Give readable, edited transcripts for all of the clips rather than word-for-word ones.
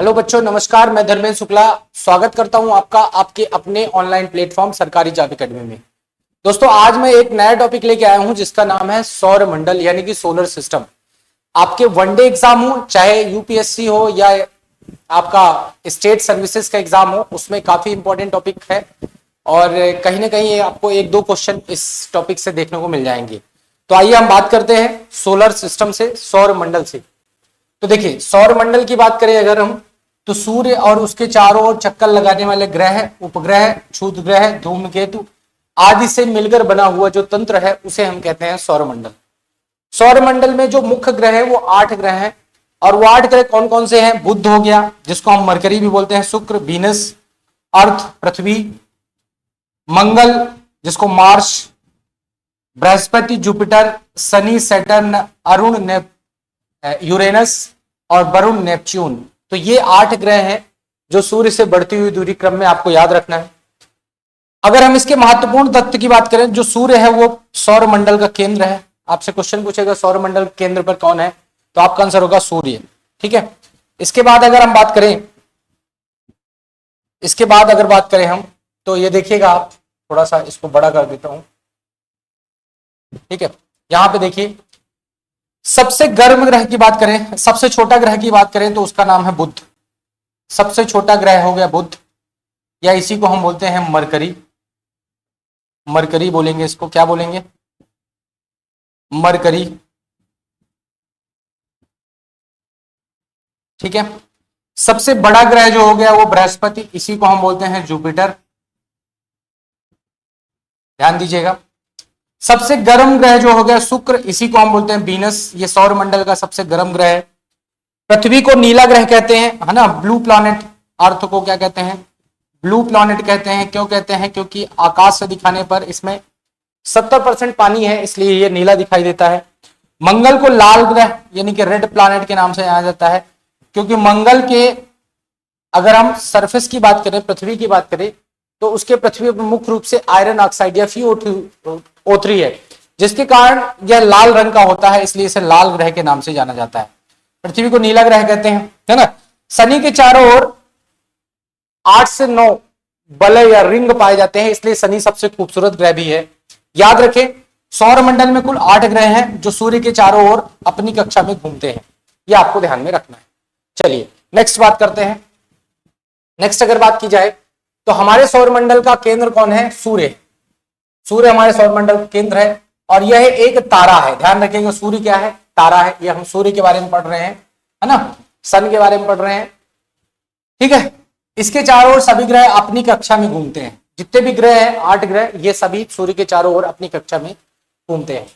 Hello बच्चों, नमस्कार। मैं धर्मेंद्र शुक्ला स्वागत करता हूं आपका आपके अपने ऑनलाइन प्लेटफॉर्म सरकारी जॉब एकेडमी में। दोस्तों, आज मैं एक नया टॉपिक लेके आया हूं जिसका नाम है सौर मंडल यानी कि सोलर सिस्टम। आपके वनडे एग्जाम हो, चाहे यूपीएससी हो या आपका स्टेट सर्विसेज का एग्जाम हो, उसमें काफी इंपॉर्टेंट टॉपिक है और कहीं ना कहीं आपको एक दो क्वेश्चन इस टॉपिक से देखने को मिल जाएंगे। तो आइए हम बात करते हैं सोलर सिस्टम से, सौर मंडल से। तो देखिए, सौर मंडल की बात करें अगर हम, तो सूर्य और उसके चारों ओर चक्कर लगाने वाले ग्रह, उपग्रह, क्षुद्र ग्रह, धूमकेतु आदि से मिलकर बना हुआ जो तंत्र है उसे हम कहते हैं सौर मंडल। सौर मंडल में जो मुख्य ग्रह है वो 8 ग्रह हैं और वो 8 ग्रह कौन कौन से हैं? बुध हो गया, जिसको हम मरकरी भी बोलते हैं, शुक्र, वीनस, अर्थ पृथ्वी, मंगल जिसको Mars, Brihaspati, Jupiter, Shani, Saturn, Arun, Uranus और वरुण, नेपच्यून। तो ये 8 ग्रह हैं जो सूर्य से बढ़ती हुई दूरी क्रम में आपको याद रखना है। अगर हम इसके महत्वपूर्ण तत्व की बात करें, जो सूर्य है वो सौर मंडल का केंद्र है। आपसे क्वेश्चन पूछेगा सौर मंडल के केंद्र पर कौन है, तो आपका आंसर होगा सूर्य। ठीक है। इसके बाद अगर हम बात करें, हम तो ये देखिएगा, आप थोड़ा सा इसको बड़ा कर देता हूं। ठीक है, यहां पे देखिए, सबसे गर्म ग्रह की बात करें, सबसे छोटा ग्रह की बात करें तो उसका नाम है बुध। सबसे छोटा ग्रह हो गया बुध, या इसी को हम बोलते हैं मरकरी। मरकरी बोलेंगे इसको, क्या बोलेंगे? मरकरी। ठीक है। सबसे बड़ा ग्रह जो हो गया वो बृहस्पति, इसी को हम बोलते हैं जुपिटर। ध्यान दीजिएगा। सबसे गर्म ग्रह जो हो गया शुक्र, इसी को हम बोलते हैं वीनस। ये सौर मंडल का सबसे गर्म ग्रह है। पृथ्वी को नीला ग्रह कहते हैं, है ना, ब्लू प्लैनेट। अर्थ को क्या कहते हैं? ब्लू प्लैनेट कहते हैं। क्यों कहते हैं? क्योंकि आकाश से दिखाने पर इसमें 70% पानी है, इसलिए ये नीला दिखाई देता है। मंगल को लाल ग्रह यानी कि रेड प्लैनेट के नाम से जाना जाता है, क्योंकि मंगल के अगर हम सरफेस की बात करें, पृथ्वी की बात करें, तो उसके पृथ्वी पर मुख्य रूप से आयरन ऑक्साइड या FeO3 है, जिसके कारण यह लाल रंग का होता है, इसलिए इसे लाल ग्रह के नाम से जाना जाता है। पृथ्वी को नीला ग्रह कहते हैं, है ना। शनि के चारों ओर 8 से 9 वलय या रिंग पाए जाते हैं, इसलिए शनि सबसे खूबसूरत ग्रह भी है। याद रखें, सौर मंडल में कुल 8 ग्रह हैं जो सूर्य के चारों ओर अपनी कक्षा में घूमते हैं। यह आपको ध्यान में रखना है। चलिए नेक्स्ट बात करते हैं। नेक्स्ट अगर बात की जाए तो हमारे सौर मंडल का केंद्र कौन है? सूर्य। सूर्य हमारे सौर मंडल का केंद्र है और यह एक तारा है। ध्यान रखेंगे, सूर्य क्या है? तारा है। यह हम सूर्य के बारे में पढ़ रहे हैं, है ना, सन के बारे में पढ़ रहे हैं। ठीक है। इसके चारों ओर सभी ग्रह अपनी कक्षा में घूमते हैं। जितने भी ग्रह हैं, 8 ग्रह, ये सभी सूर्य के चारों ओर अपनी कक्षा में घूमते हैं।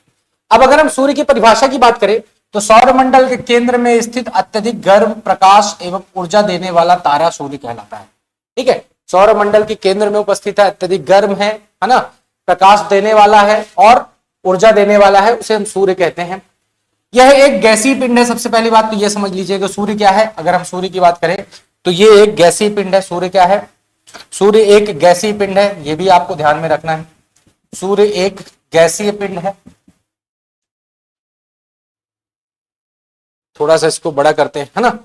अब अगर हम सूर्य की परिभाषा की बात करें तो सौर मंडल के केंद्र में स्थित अत्यधिक गर्म, प्रकाश एवं ऊर्जा देने वाला तारा सूर्य कहलाता है। ठीक है। सौर मंडल के केंद्र में उपस्थित है, अत्यधिक गर्म है ना, प्रकाश देने वाला है और ऊर्जा देने वाला है, उसे हम सूर्य कहते हैं। यह एक गैसीय पिंड है। सबसे पहली बात तो यह समझ लीजिएगा सूर्य क्या है। अगर हम सूर्य की बात करें तो ये एक गैसीय पिंड है। सूर्य क्या है? सूर्य एक गैसीय पिंड है, यह भी आपको ध्यान में रखना है। सूर्य एक गैसीय पिंड है। थोड़ा सा इसको बड़ा करते हैं, है ना।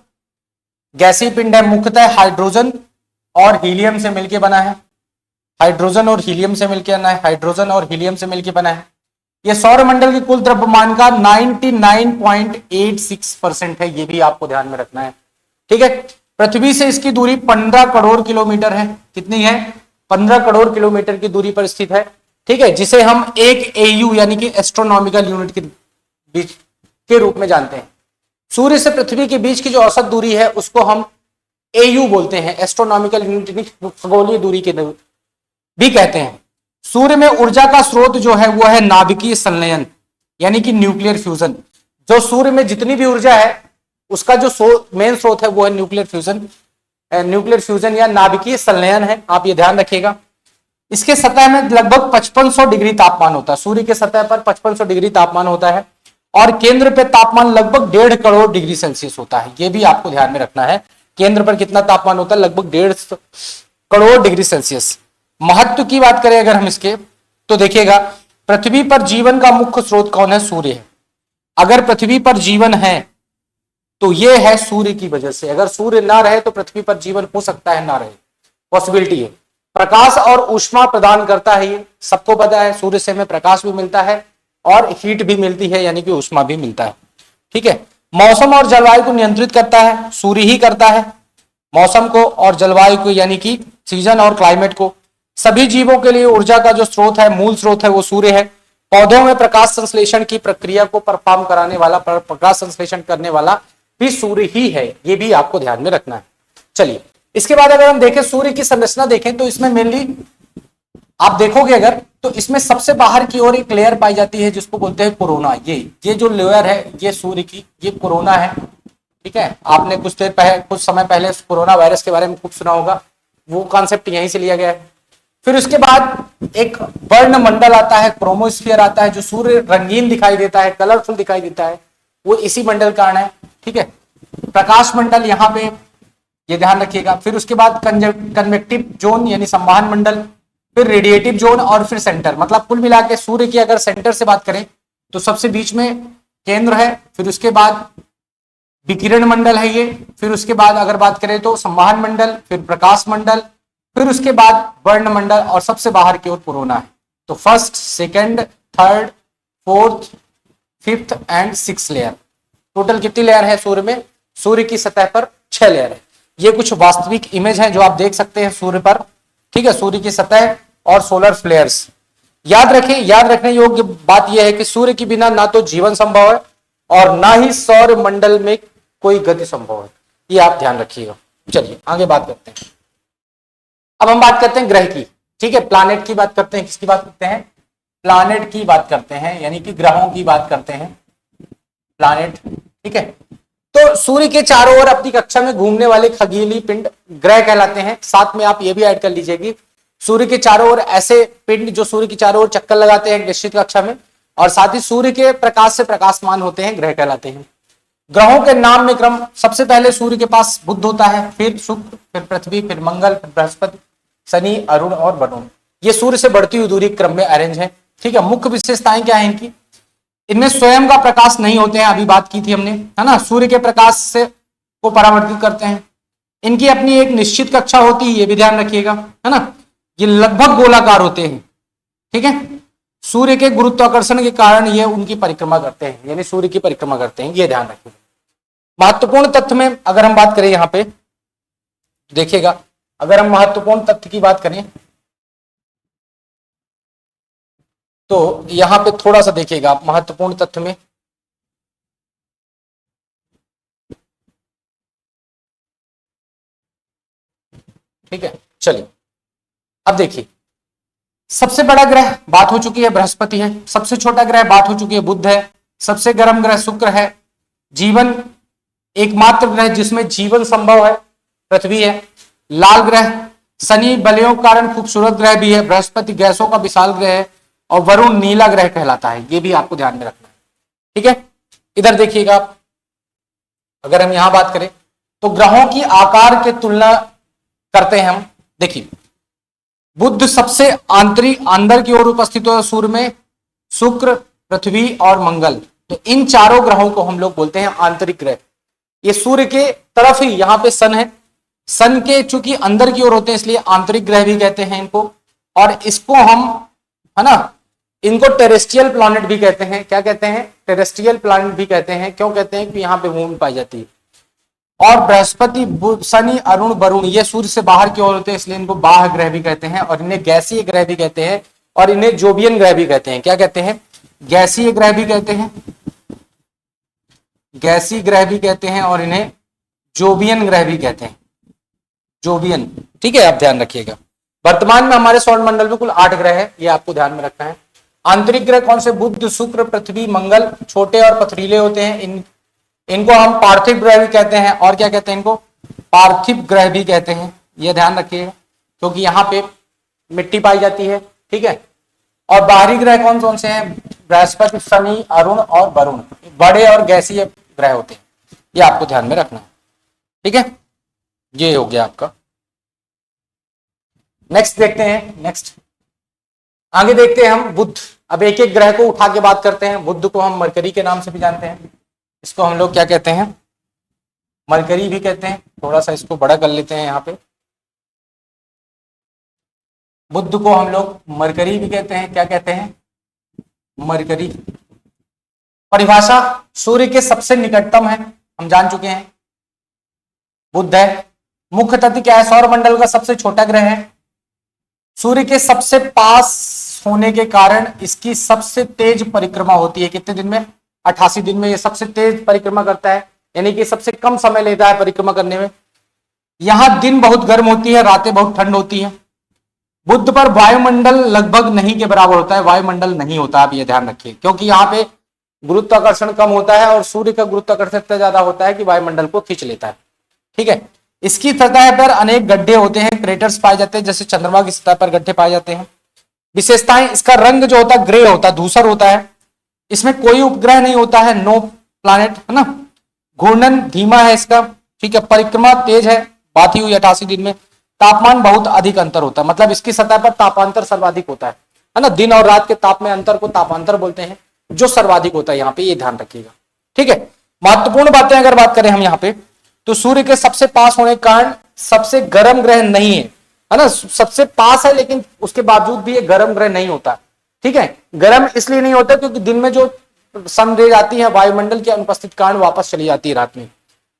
गैसीय पिंड है, मुख्यतः हाइड्रोजन और हीलियम से मिलकर बना है। हाइड्रोजन और हीलियम से मिलकर बना है। हाइड्रोजन और हीलियम से मिलकर बना है। यह सौर मंडल के कुल द्रव्यमान का 99.86% है, यह भी आपको ध्यान में रखना है। ठीक है। पृथ्वी से इसकी दूरी 15 करोड़ किलोमीटर है। कितनी है? 15 करोड़ किलोमीटर की दूरी पर स्थित है। ठीक है, जिसे हम एक AU यानी कि एस्ट्रोनॉमिकल यूनिट के बीच के रूप में जानते हैं। सूर्य से पृथ्वी के बीच की जो औसत दूरी है उसको हम AU बोलते हैं, एस्ट्रोनॉमिकल यूनिट, खगोलीय दूरी के भी कहते हैं। सूर्य में ऊर्जा का स्रोत जो है वो है नाभिकीय संलयन यानी कि न्यूक्लियर फ्यूजन। जो सूर्य में जितनी भी ऊर्जा है उसका जो मेन स्रोत है वो है न्यूक्लियर फ्यूजन या नाभिकीय संलयन है। आप ये ध्यान रखिएगा। इसके सतह में लगभग 5500 डिग्री तापमान होता है। सूर्य के सतह पर 5500 डिग्री तापमान होता है और केंद्र पे तापमान लगभग 1.5 करोड़ डिग्री सेल्सियस होता है। ये भी आपको ध्यान में रखना है। केंद्र पर कितना तापमान होता है? लगभग 1.5 करोड़ डिग्री सेल्सियस। महत्व की बात करें अगर हम इसके, तो देखिएगा, पृथ्वी पर जीवन का मुख्य स्रोत कौन है? सूर्य है। अगर पृथ्वी पर जीवन है तो ये है सूर्य की वजह से। अगर सूर्य ना रहे तो पृथ्वी पर जीवन हो सकता है, ना रहे, पॉसिबिलिटी है। प्रकाश और ऊष्मा प्रदान करता है, ये सबको पता है। सूर्य से हमें प्रकाश भी मिलता है और हीट भी मिलती है, यानी कि ऊष्मा भी मिलता है। ठीक है। मौसम और जलवायु को नियंत्रित करता है, सूर्य ही करता है मौसम को और जलवायु को, यानी कि सीजन और क्लाइमेट को। सभी जीवों के लिए ऊर्जा का जो स्रोत है, मूल स्रोत है, वो सूर्य है। पौधों में प्रकाश संश्लेषण की प्रक्रिया को परफॉर्म कराने वाला, प्रकाश संश्लेषण करने वाला भी सूर्य ही है, ये भी आपको ध्यान में रखना है। चलिए, इसके बाद अगर हम देखें सूर्य की संरचना देखें तो इसमें मेनली आप देखोगे अगर तो इसमें सबसे बाहर की ओर एक लेयर पाई जाती है जिसको बोलते हैं कोरोना। ये जो लेयर है ये सूर्य की, ये कोरोना है। ठीक है, आपने कुछ समय पहले कोरोना वायरस के बारे में खूब सुना होगा, वो कॉन्सेप्ट यहीं से लिया गया है। फिर उसके बाद एक वर्ण मंडल आता है, क्रोमोस्फीयर आता है, जो सूर्य रंगीन दिखाई देता है, कलरफुल दिखाई देता है, वो इसी मंडल कारण है। ठीक है, प्रकाश मंडल यहाँ पे, ये ध्यान रखिएगा। फिर उसके बाद कन्वेक्टिव जोन यानी संवहन मंडल, फिर रेडिएटिव जोन और फिर सेंटर। मतलब कुल मिला के सूर्य की अगर सेंटर से बात करें तो सबसे बीच में केंद्र है, फिर उसके बाद विकिरण मंडल है ये, फिर उसके बाद अगर बात करें तो संवहन मंडल, फिर प्रकाश मंडल, फिर उसके बाद वर्ण मंडल और सबसे बाहर की ओर कोरोना है। तो first, second, third, fourth, fifth and six layer. Total कितनी लेयर है सूर्य में? सूर्य की सतह पर 6 लेयर है। ये कुछ वास्तविक इमेज है जो आप देख सकते हैं सूर्य पर। ठीक है, सूर्य की सतह और सोलर फ्लेयर्स। याद रखें, याद रखने योग्य बात यह है कि सूर्य के बिना ना तो जीवन संभव है और ना ही सौर मंडल में कोई गति संभव है, ये आप ध्यान रखिएगा। चलिए आगे बात करते हैं। अब हम बात करते हैं ग्रह की। ठीक है, प्लानेट की बात करते हैं। किसकी बात करते हैं? प्लानेट की बात करते हैं, यानी कि ग्रहों की बात करते हैं, प्लानेट। ठीक है, तो सूर्य के चारों ओर अपनी कक्षा में घूमने वाले खगोलीय पिंड ग्रह कहलाते हैं। साथ में आप ये भी ऐड कर लीजिए कि सूर्य के चारों ओर ऐसे पिंड जो सूर्य के चारों ओर चक्कर लगाते हैं निश्चित कक्षा में, और साथ ही सूर्य के प्रकाश से प्रकाशमान होते हैं, ग्रह कहलाते हैं। ग्रहों के नाम में क्रम, सबसे पहले सूर्य के पास बुध होता है, फिर शुक्र, फिर पृथ्वी, फिर मंगल, फिर बृहस्पति, शनि, अरुण और वरुण। ये सूर्य से बढ़ती हुई दूरी क्रम में अरेंज है। ठीक है, मुख्य विशेषताएं क्या है इनकी? इनमें स्वयं का प्रकाश नहीं होते हैं, अभी बात की थी हमने, है ना, सूर्य के प्रकाश से को परावर्तित करते हैं। इनकी अपनी एक निश्चित कक्षा होती है, ये भी ध्यान रखिएगा, है ना। ये लगभग गोलाकार होते हैं। ठीक है, सूर्य के गुरुत्वाकर्षण के कारण ये उनकी परिक्रमा करते हैं, यानी सूर्य की परिक्रमा करते हैं, ये ध्यान रखिएगा। महत्वपूर्ण तथ्य में अगर हम बात करें, यहां पे देखिएगा, अगर हम महत्वपूर्ण तथ्य की बात करें तो यहां पे थोड़ा सा देखिएगा आप महत्वपूर्ण तथ्य में। ठीक है, चलिए अब देखिए, सबसे बड़ा ग्रह बात हो चुकी है, बृहस्पति है। सबसे छोटा ग्रह बात हो चुकी है, बुध है। सबसे गर्म ग्रह शुक्र है। जीवन एकमात्र ग्रह जिसमें जीवन संभव है, पृथ्वी है। लाल ग्रह शनि बलयों के कारण खूबसूरत ग्रह भी है। बृहस्पति गैसों का विशाल ग्रह है और वरुण नीला ग्रह कहलाता है, ये भी आपको ध्यान में रखना है। ठीक है, इधर देखिएगा आप, अगर हम यहां बात करें तो ग्रहों की आकार की तुलना करते हैं हम। देखिए, बुध सबसे आंतरिक अंदर की ओर उपस्थित हो सूर्य में, शुक्र, पृथ्वी और मंगल। तो इन चारों ग्रहों को हम लोग बोलते हैं आंतरिक ग्रह। ये सूर्य के तरफ ही, यहां पे सन है, सन के चूंकि अंदर की ओर होते हैं इसलिए आंतरिक ग्रह भी कहते हैं इनको। और इसको हम, है ना, इनको टेरेस्ट्रियल प्लैनेट भी कहते हैं। क्या कहते हैं? टेरेस्ट्रियल प्लैनेट भी कहते हैं। क्यों कहते हैं? कि यहां पे मून पाई जाती है। और बृहस्पति, शनि, अरुण, वरुण ये सूर्य से बाहर की ओर होते हैं, इसलिए इनको बाह्य ग्रह भी कहते हैं, और इन्हें गैसीय ग्रह भी कहते हैं, और इन्हें जोबियन ग्रह भी कहते हैं। क्या कहते हैं? गैसीय ग्रह भी कहते हैं, गैसीय ग्रह भी कहते हैं, और इन्हें जोबियन ग्रह भी कहते हैं, जोबियन। ठीक है, आप ध्यान रखिएगा। वर्तमान में हमारे सौर मंडल में कुल 8 ग्रह है, ये आपको ध्यान में रखना है। आंतरिक ग्रह कौन से? बुध, शुक्र, पृथ्वी, मंगल। छोटे और पथरीले होते हैं, इनको हम पार्थिव ग्रह भी कहते हैं। और क्या कहते हैं इनको? पार्थिव ग्रह भी कहते हैं, ये ध्यान रखिएगा, क्योंकि यहाँ पे मिट्टी पाई जाती है। ठीक है, और बाहरी ग्रह कौन कौन से हैं? बृहस्पति, शनि, अरुण और वरुण, बड़े और गैसीय ग्रह होते हैं, ये आपको ध्यान में रखना है। ठीक है, ये हो गया आपका। नेक्स्ट देखते हैं, नेक्स्ट आगे देखते हैं हम बुध। अब एक एक ग्रह को उठा के बात करते हैं। बुध को हम मरकरी के नाम से भी जानते हैं, इसको हम लोग क्या कहते हैं? मरकरी भी कहते हैं, थोड़ा सा इसको बड़ा कर लेते हैं यहाँ पे। बुध को हम लोग मरकरी भी कहते हैं, क्या कहते हैं, मरकरी। परिभाषा, सूर्य के सबसे निकटतम है, हम जान चुके हैं, बुध है। मुख्य तथ्य क्या है, सौरमंडल का सबसे छोटा ग्रह है। सूर्य के सबसे पास होने के कारण इसकी सबसे तेज परिक्रमा होती है। कितने दिन में, 88 दिन में ये सबसे तेज परिक्रमा करता है, यानी कि सबसे कम समय लेता है परिक्रमा करने में। यहां दिन बहुत गर्म होती है, रातें बहुत ठंड होती है। बुध पर वायुमंडल लगभग नहीं के बराबर होता है, वायुमंडल नहीं होता, आप ये ध्यान रखिए, क्योंकि यहाँ पे गुरुत्वाकर्षण कम होता है और सूर्य का गुरुत्वाकर्षण इतना ज्यादा होता है कि वायुमंडल को खींच लेता है। ठीक है, इसकी सतह पर अनेक गड्ढे होते हैं, क्रेटर्स पाए जाते हैं, जैसे चंद्रमा की सतह पर गड्ढे पाए जाते हैं। विशेषताएं, इसका रंग जो होता है ग्रे होता है, धूसर होता है। इसमें कोई उपग्रह नहीं होता है, नो प्लैनेट, है ना। घूर्णन धीमा है इसका, ठीक है। परिक्रमा तेज है, बात ही हुई 88 दिन में। तापमान बहुत अधिक अंतर होता है, मतलब इसकी सतह पर तापांतर सर्वाधिक होता है ना। दिन और रात के ताप में अंतर को तापांतर बोलते हैं, जो सर्वाधिक होता है यहाँ पे, ये ध्यान रखिएगा। ठीक है, महत्वपूर्ण बातें अगर बात करें हम यहाँ पे, तो सूर्य के सबसे पास होने के कारण सबसे गर्म ग्रह नहीं है ना। सबसे पास है लेकिन उसके बावजूद भी ये गर्म ग्रह नहीं होता। ठीक है, गर्म इसलिए नहीं होता क्योंकि दिन में जो सन रेज आती है वायुमंडल की अनुपस्थित कारण वापस चली जाती है रात में।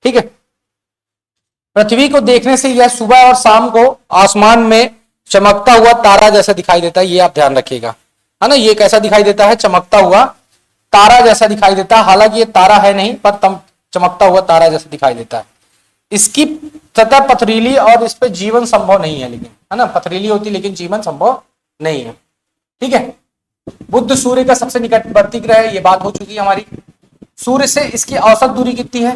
ठीक है, पृथ्वी को देखने से यह सुबह और शाम को आसमान में चमकता हुआ तारा जैसा दिखाई देता है, ये आप ध्यान रखिएगा, है ना। ये कैसा दिखाई देता है, चमकता हुआ तारा जैसा दिखाई देता है। हालांकि ये तारा है नहीं, पर चमकता हुआ तारा जैसा दिखाई देता है। इसकी सतह पथरीली और इस पे जीवन संभव नहीं है, लेकिन, है ना, पथरीली होती लेकिन जीवन संभव नहीं है। ठीक है, बुध सूर्य का सबसे निकटवर्ती ग्रह है, ये बात हो चुकी है हमारी। सूर्य से इसकी औसत दूरी कितनी है,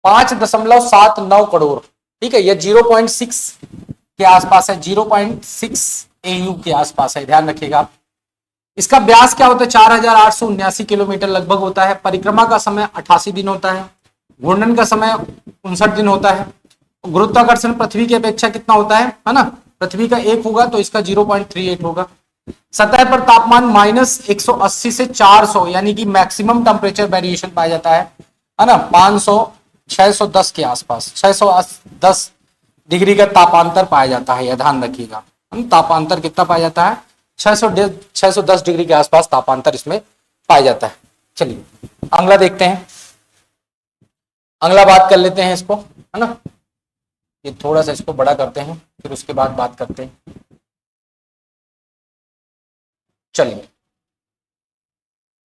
5.79 करोड़। ठीक है, यह 0.6 के आसपास है, 0.6 AU के आसपास है, ध्यान रखिएगा आप। इसका व्यास क्या होता है, 4879 किलोमीटर लगभग होता है। परिक्रमा का समय 88 दिन होता है। घूर्णन का समय 59 दिन होता है। गुरुत्वाकर्षण पृथ्वी की अपेक्षा कितना होता है ना, पृथ्वी का 1 होगा तो इसका 0.38 होगा। सतह पर तापमान -180 से 400 यानी कि मैक्सिमम टेम्परेचर वेरिएशन पाया जाता है ना, 610 के आसपास, 610 डिग्री का तापांतर पाया जाता है, यह ध्यान रखिएगा। तापांतर कितना पाया जाता है, 610 डिग्री के आसपास तापांतर इसमें पाया जाता है। चलिए अगला देखते हैं, अगला बात कर लेते हैं इसको, है ना। ये थोड़ा सा इसको बड़ा करते हैं, फिर उसके बाद बात करते हैं। चलिए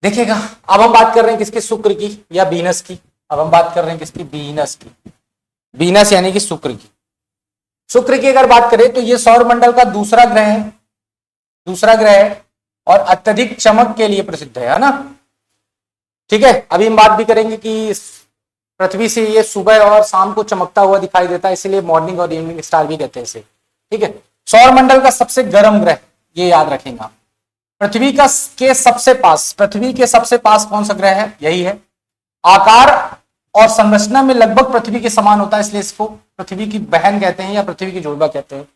देखिएगा, अब हम बात कर रहे हैं किसकी, शुक्र की या वीनस की। अब हम बात कर रहे हैं किसकी, वीनस की। वीनस यानी कि शुक्र की। शुक्र की अगर बात करें तो ये सौरमंडल का दूसरा ग्रह है, दूसरा ग्रह है और अत्यधिक चमक के लिए प्रसिद्ध है ना। ठीक है, अभी हम बात भी करेंगे कि पृथ्वी से ये सुबह और शाम को चमकता हुआ दिखाई देता है, इसलिए मॉर्निंग और इवनिंग स्टार भी कहते हैं इसे। ठीक है, सौरमंडल का सबसे गर्म ग्रह, ये याद रखेंगे। पृथ्वी का के सबसे पास, पृथ्वी के सबसे पास कौन सा ग्रह है, यही है। आकार और संरचना में लगभग पृथ्वी के समान होता है, इसलिए इसको पृथ्वी की बहन कहते हैं या पृथ्वी की जुड़वा कहते हैं।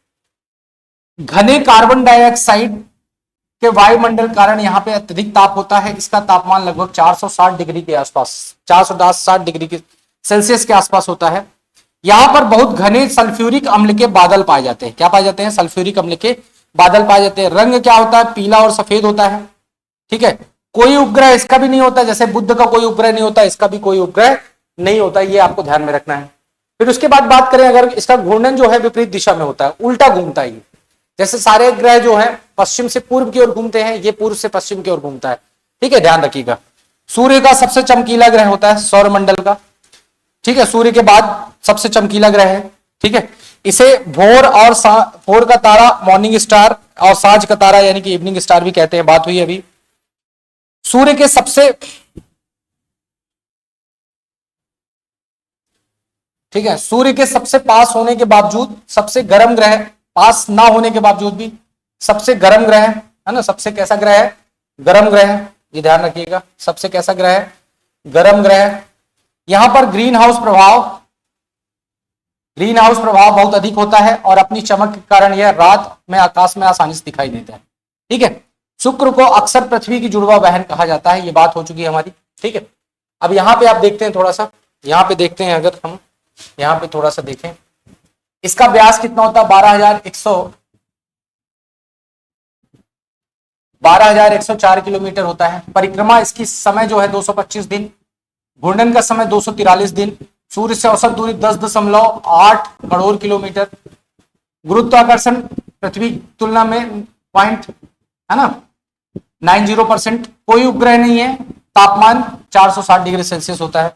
घने कार्बन डाइऑक्साइड के वायुमंडल कारण यहाँ पे अत्यधिक ताप होता है। इसका तापमान लगभग 460 डिग्री के आसपास, 460 डिग्री के सेल्सियस के आसपास होता है। यहाँ पर बहुत घने सल्फ्यूरिक अम्ल के बादल पाए जाते हैं। क्या पाए जाते हैं, सल्फ्यूरिक अम्ल के बादल पाए जाते हैं। रंग क्या होता है, पीला और सफेद होता है। ठीक है, कोई उपग्रह इसका भी नहीं होता, जैसे बुध का कोई उपग्रह नहीं होता, इसका भी कोई उपग्रह नहीं होता, ये आपको ध्यान में रखना है। फिर उसके बाद बात करें, अगर इसका घूर्णन जो है विपरीत दिशा में होता है, उल्टा घूमता है। जैसे सारे ग्रह जो हैं पश्चिम से पूर्व की ओर घूमते हैं, ये पूर्व से पश्चिम की ओर घूमता है। ठीक है, ध्यान रखिएगा। सूर्य का सबसे चमकीला ग्रह होता है सौरमंडल का। ठीक है, सूर्य के बाद सबसे चमकीला ग्रह है। ठीक है, इसे भोर और भोर का तारा मॉर्निंग स्टार और सांझ का तारा यानी कि इवनिंग स्टार भी कहते हैं, बात हुई अभी। सूर्य के सबसे, ठीक है, सूर्य के सबसे पास होने के बावजूद सबसे गर्म ग्रह, पास ना होने के बावजूद भी सबसे गर्म ग्रह है ना। सबसे कैसा ग्रह है, गर्म ग्रह, ये ध्यान रखिएगा। सबसे कैसा ग्रह है, गर्म ग्रह। यहां पर ग्रीन हाउस प्रभाव बहुत अधिक होता है और अपनी चमक के कारण यह रात में आकाश में आसानी से दिखाई देता है। ठीक है, शुक्र को अक्सर पृथ्वी की जुड़वा बहन कहा जाता है, ये बात हो चुकी है हमारी। ठीक है, अब यहां पे आप देखते हैं थोड़ा सा यहाँ पे देखते हैं, अगर हम यहाँ पे थोड़ा सा देखें, इसका व्यास कितना होता है, 12,104 किलोमीटर होता है। परिक्रमा इसकी समय जो है 225 दिन, घूर्णन का समय 243 दिन, सूर्य से औसत दूरी 10.8 करोड़ किलोमीटर, गुरुत्वाकर्षण पृथ्वी की तुलना में पॉइंट है ना 90%, कोई उपग्रह नहीं है, तापमान 460 डिग्री सेल्सियस होता है।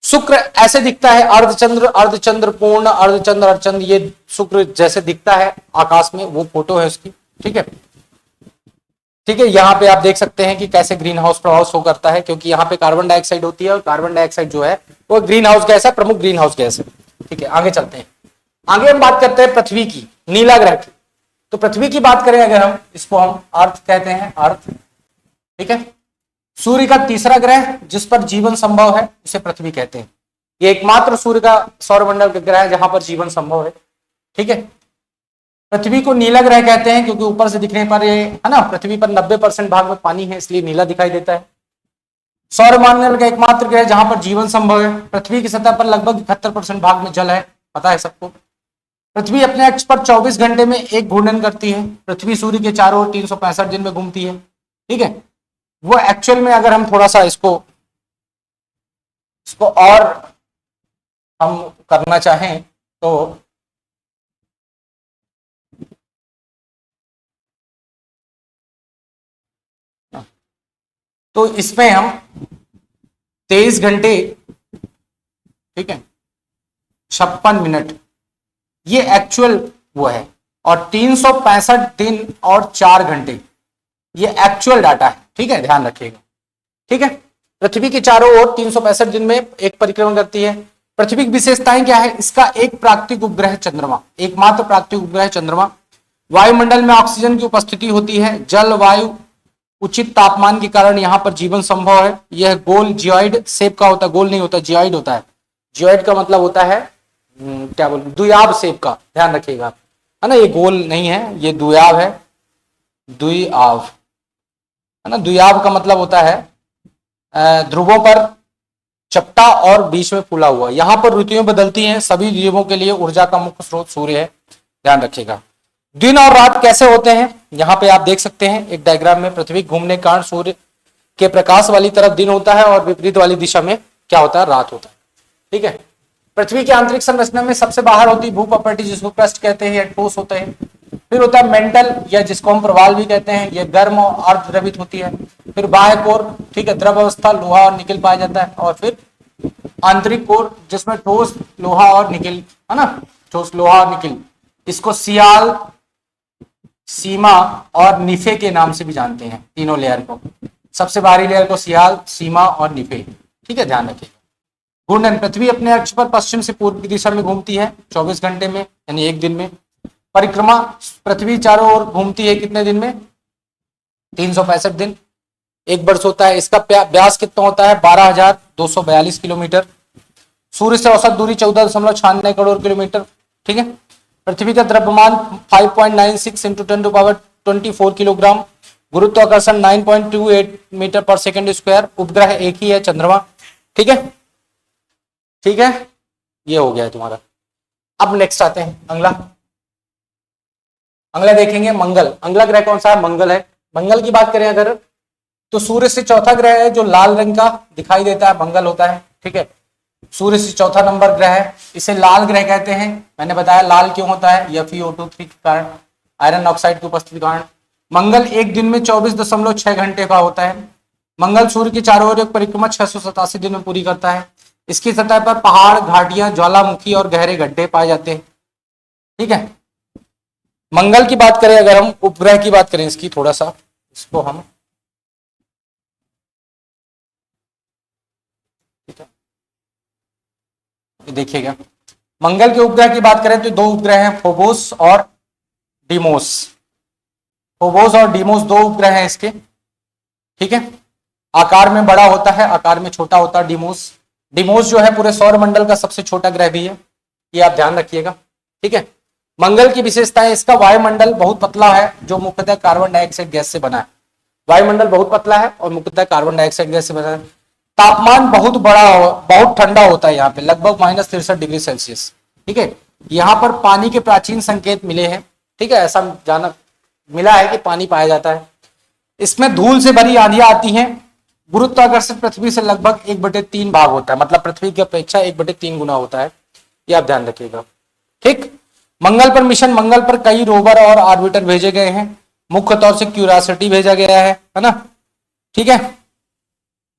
शुक्र ऐसे दिखता है, अर्धचंद्र, अर्धचंद्र पूर्ण, अर्धचंद्र, अर्धचंद्र, ये शुक्र जैसे दिखता है आकाश में, वो फोटो है उसकी। ठीक है, ठीक है, यहाँ पे आप देख सकते हैं कि कैसे ग्रीन हाउस प्रभाव शो करता है, क्योंकि यहाँ पे कार्बन डाइऑक्साइड होती है, और कार्बन डाइऑक्साइड जो है वो ग्रीन हाउस गैस है, प्रमुख ग्रीन हाउस गैस है। ठीक है, आगे चलते हैं। आगे हम बात करते हैं पृथ्वी की, नीला ग्रह की। तो पृथ्वी की बात करें अगर हम, इसको हम अर्थ कहते हैं, अर्थ। ठीक है, सूर्य का तीसरा ग्रह जिस पर जीवन संभव है उसे पृथ्वी कहते हैं। ये एकमात्र सूर्य का सौरमंडल का ग्रह है जहां पर जीवन संभव है। ठीक है, पृथ्वी को नीला ग्रह कहते हैं क्योंकि ऊपर से दिखने पर ये है ना, पृथ्वी पर 90% भाग में पानी है, इसलिए नीला दिखाई देता है। सौरमंडल का एकमात्र ग्रह जहां पर जीवन संभव है। पृथ्वी की सतह पर लगभग 71% भाग में जल है, पता है सबको। पृथ्वी अपने अक्ष पर 24 घंटे में एक घूर्णन करती है। पृथ्वी सूर्य के चारों ओर 365 दिन में घूमती है। ठीक है, वो एक्चुअल में अगर हम थोड़ा सा इसको और हम करना चाहें तो इसमें हम 23 घंटे, ठीक है, 56 मिनट, ये एक्चुअल वो है, और 365 दिन और 4 घंटे ये एक्चुअल डाटा है। ठीक है, ध्यान रखिएगा। ठीक है, पृथ्वी के चारों ओर 365 दिन में एक परिक्रमा करती है। पृथ्वी की विशेषताएं क्या है, इसका एक प्राकृतिक उपग्रह चंद्रमा, एकमात्र प्राकृतिक उपग्रह चंद्रमा। वायुमंडल में ऑक्सीजन की उपस्थिति होती है। जल वायु उचित तापमान के कारण यहाँ पर जीवन संभव है। यह गोल जियोइड शेप का होता है, गोल नहीं होता, जियोइड होता है। जियोइड का मतलब होता है क्या बोल, द्विआब शेप का, ध्यान रखिएगा, है ना, ये गोल नहीं है, ये द्विआब है, द्विआब, है ना। द्विआब का मतलब होता है ध्रुवों पर चपटा और बीच में फूला हुआ। यहाँ पर ऋतुएं बदलती हैं। सभी जीवों के लिए ऊर्जा का मुख्य स्रोत सूर्य है, ध्यान रखिएगा। दिन और रात कैसे होते हैं, यहाँ पे आप देख सकते हैं एक डायग्राम में। पृथ्वी घूमने के कारण सूर्य के प्रकाश वाली तरफ दिन होता है और विपरीत वाली दिशा में क्या होता है, रात होता है। ठीक है, पृथ्वी की आंतरिक संरचना में सबसे बाहर होती है भूपटल, जिसको क्रस्ट कहते हैं या ठोस होते हैं। फिर होता है मेंटल, या जिसको हम प्रवाल भी कहते हैं, ये गर्म और अर्धद्रवित होती है। फिर बाह्य कोर, ठीक है, द्रव अवस्था, लोहा और निकल पाया जाता है। और फिर आंतरिक कोर जिसमें ठोस लोहा और निकल, है ना, ठोस लोहा और निकल, इसको सियाल, सीमा और निफे के नाम से भी जानते हैं। तीनों लेयर को, सबसे बाहरी लेयर को सियाल, सीमा और निफे। ठीक है, ध्यान रखिए। घूर्णन, पृथ्वी अपने अक्ष पर पश्चिम से पूर्व की दिशा में घूमती है 24 घंटे में, यानी एक दिन में। परिक्रमा, पृथ्वी चारों ओर घूमती है कितने दिन में, 365 दिन, एक वर्ष होता है। इसका व्यास कितना होता है, 12,242 किलोमीटर। सूर्य से औसत दूरी 14.96 करोड़ किलोमीटर। ठीक है, पृथ्वी का द्रव्यमान 5.96 इंटू 10⁻24 किलोग्राम। गुरुत्वाकर्षण 9.28 मीटर पर सेकेंड स्क्वायर। उपग्रह एक ही है, चंद्रमा। ठीक है, ठीक है, ये हो गया है तुम्हारा। अब नेक्स्ट आते हैं, अगला देखेंगे मंगल। अगला ग्रह कौन सा है, मंगल है। मंगल की बात करें अगर, तो सूर्य से चौथा ग्रह है जो लाल रंग का दिखाई देता है, मंगल होता है। ठीक है, सूर्य से चौथा नंबर ग्रह है, इसे लाल ग्रह कहते हैं। मैंने बताया लाल क्यों होता है, FeO2 के कारण, आयरन ऑक्साइड की उपस्थिति के कारण। मंगल एक दिन में 24.6 घंटे का होता है। मंगल सूर्य के चारों ओर एक परिक्रमा 687 दिन में पूरी करता है। इसकी सतह पर पहाड़, घाटियां, ज्वालामुखी और गहरे गड्ढे पाए जाते हैं। ठीक है, मंगल की बात करें अगर हम, उपग्रह की बात करें इसकी, थोड़ा सा इसको हम, देखिएगा, मंगल के उपग्रह की बात करें तो दो उपग्रह हैं, फोबोस और डीमोस। फोबोस और डीमोस दो उपग्रह हैं इसके। ठीक है, आकार में बड़ा होता है, आकार में छोटा होता है डीमोस। डीमोस जो है पूरे सौरमंडल का सबसे छोटा ग्रह भी है, ये आप ध्यान रखिएगा। ठीक है, मंगल की विशेषताएं, इसका वायुमंडल बहुत पतला है जो मुख्यतः कार्बन डाइऑक्साइड गैस से बना है। वायुमंडल बहुत पतला है और मुख्यतः कार्बन डाइऑक्साइड गैस से बना है। तापमान बहुत ठंडा होता है यहाँ पे, लगभग -63 डिग्री सेल्सियस। ठीक है, यहाँ पर पानी के प्राचीन संकेत मिले हैं। ठीक है, ऐसा जाना मिला है कि पानी पाया जाता है। इसमें धूल से भरी आंधियां आती हैं। गुरुत्वाकर्षण पृथ्वी से लगभग 1/3 भाग होता है, मतलब पृथ्वी की अपेक्षा 1/3 गुना होता है, ये आप ध्यान रखिएगा। ठीक, मंगल पर मिशन, मंगल पर कई रोवर और ऑर्बिटर भेजे गए हैं। मुख्य तौर से क्यूरियोसिटी भेजा गया है ना। ठीक है,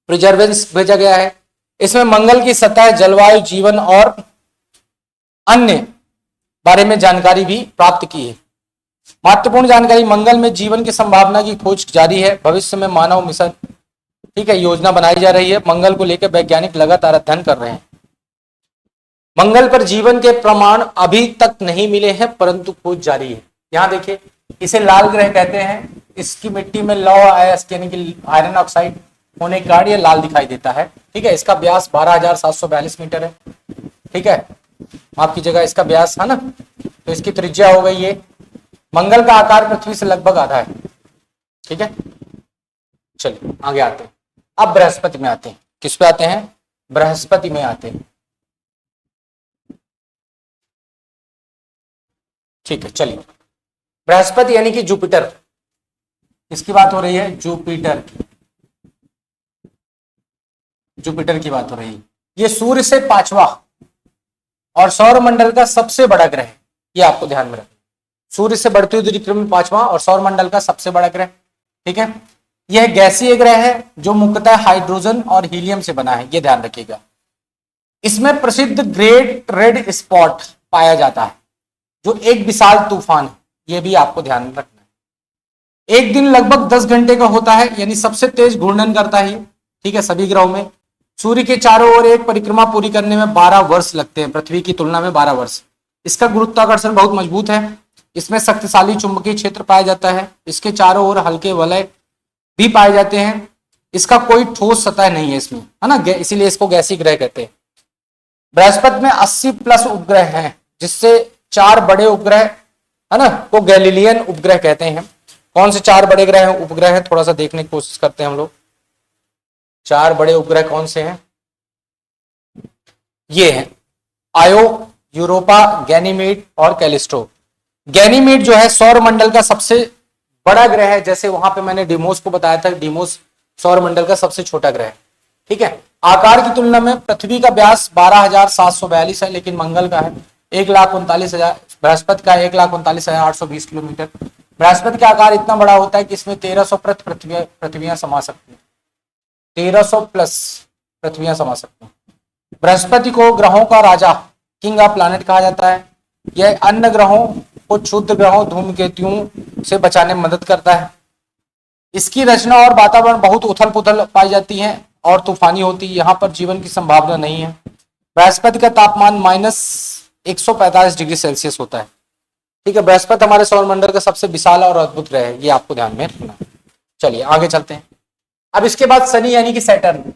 प्रिजर्वेंस भेजा गया है। इसमें मंगल की सतह, जलवायु, जीवन और अन्य बारे में जानकारी भी प्राप्त की है। महत्वपूर्ण जानकारी, मंगल में जीवन की संभावना की खोज जारी है। भविष्य में मानव मिशन, ठीक है, योजना बनाई जा रही है। मंगल को लेकर वैज्ञानिक लगातार अध्ययन कर रहे हैं। मंगल पर जीवन के प्रमाण अभी तक नहीं मिले हैं, परंतु खोज जारी है। यहां देखिए, इसे लाल ग्रह कहते हैं। इसकी मिट्टी में लौह अयस्क यानी कि आयरन ऑक्साइड होने के कारण ये लाल दिखाई देता है। ठीक है, इसका व्यास 12,742 मीटर है। ठीक है, माफ कीजिएगा, इसका व्यास है ना, तो इसकी त्रिज्या हो गई ये। मंगल का आकार पृथ्वी से लगभग आधा है। ठीक है, चलिए आगे आते हैं। अब बृहस्पति में आते हैं। किस पे आते हैं? बृहस्पति में आते हैं। ठीक है, चलिए, बृहस्पति यानी कि जुपिटर, इसकी बात हो रही है। जुपिटर, जुपिटर की बात हो रही है। ये सूर्य से 5वां और सौरमंडल का सबसे बड़ा ग्रह है, ये आपको ध्यान में रखना। सूर्य से बढ़ती हुई दूरी क्रम में 5वां और सौरमंडल का सबसे बड़ा ग्रह। ठीक है, यह गैसीय ग्रह है जो मुख्यतः हाइड्रोजन और हीलियम से बना है, ये ध्यान रखिएगा। इसमें प्रसिद्ध ग्रेट रेड स्पॉट पाया जाता है जो एक विशाल तूफान है, यह भी आपको ध्यान में रखना है। एक दिन लगभग 10 घंटे का होता है, यानी सबसे तेज घूर्णन करता है। ठीक है, सभी ग्रहों में सूर्य के चारों ओर एक परिक्रमा पूरी करने में 12 वर्ष लगते हैं, पृथ्वी की तुलना में 12 वर्ष। इसका गुरुत्वाकर्षण बहुत मजबूत है। इसमें शक्तिशाली चुंबकीय क्षेत्र पाया जाता है। इसके चारों ओर हल्के वलय भी पाए जाते हैं। इसका कोई ठोस सतह नहीं है इसमें, है ना, इसीलिए इसको गैसीय ग्रह कहते हैं। बृहस्पति में 80+ उपग्रह हैं, जिससे 4 बड़े उपग्रह, है ना, को गैलीलियन उपग्रह कहते हैं। कौन से 4 बड़े ग्रह उपग्रह हैं, थोड़ा सा देखने की कोशिश करते हैं हम लोग। 4 बड़े उपग्रह कौन से हैं? ये हैं आयो, यूरोपा, गैनीमेड और कैलिस्टो। गैनीमेड जो है सौरमंडल का सबसे बड़ा ग्रह है। जैसे वहां पे मैंने डिमोस को बताया था, डिमोस सौरमंडल का सबसे छोटा ग्रह है। ठीक है, आकार की तुलना में पृथ्वी का व्यास 12,742 है, लेकिन मंगल का है 1,39,000, बृहस्पति का 1,39,820 किलोमीटर। बृहस्पति का आकार इतना बड़ा होता है कि इसमें 1300 पृथ्वियां समा सकती हैं। 1300+ पृथ्वियां समा सकती हैं। बृहस्पति को ग्रहों का राजा, किंग ऑफ प्लैनेट कहा जाता है। यह अन्य ग्रहों को क्षुद्र ग्रहों, धूमकेतुओं से बचाने में मदद करता है। इसकी रचना और वातावरण बहुत उथल पुथल पाई जाती है और तूफानी होती है। यहाँ पर जीवन की संभावना नहीं है। बृहस्पति का तापमान -145 डिग्री सेल्सियस होता है। ठीक है, बृहस्पति हमारे सौरमंडल का सबसे विशाल और अद्भुत ग्रह है, ये आपको ध्यान में रखना। चलिए आगे चलते हैं। अब इसके बाद शनि यानी कि सैटर्न।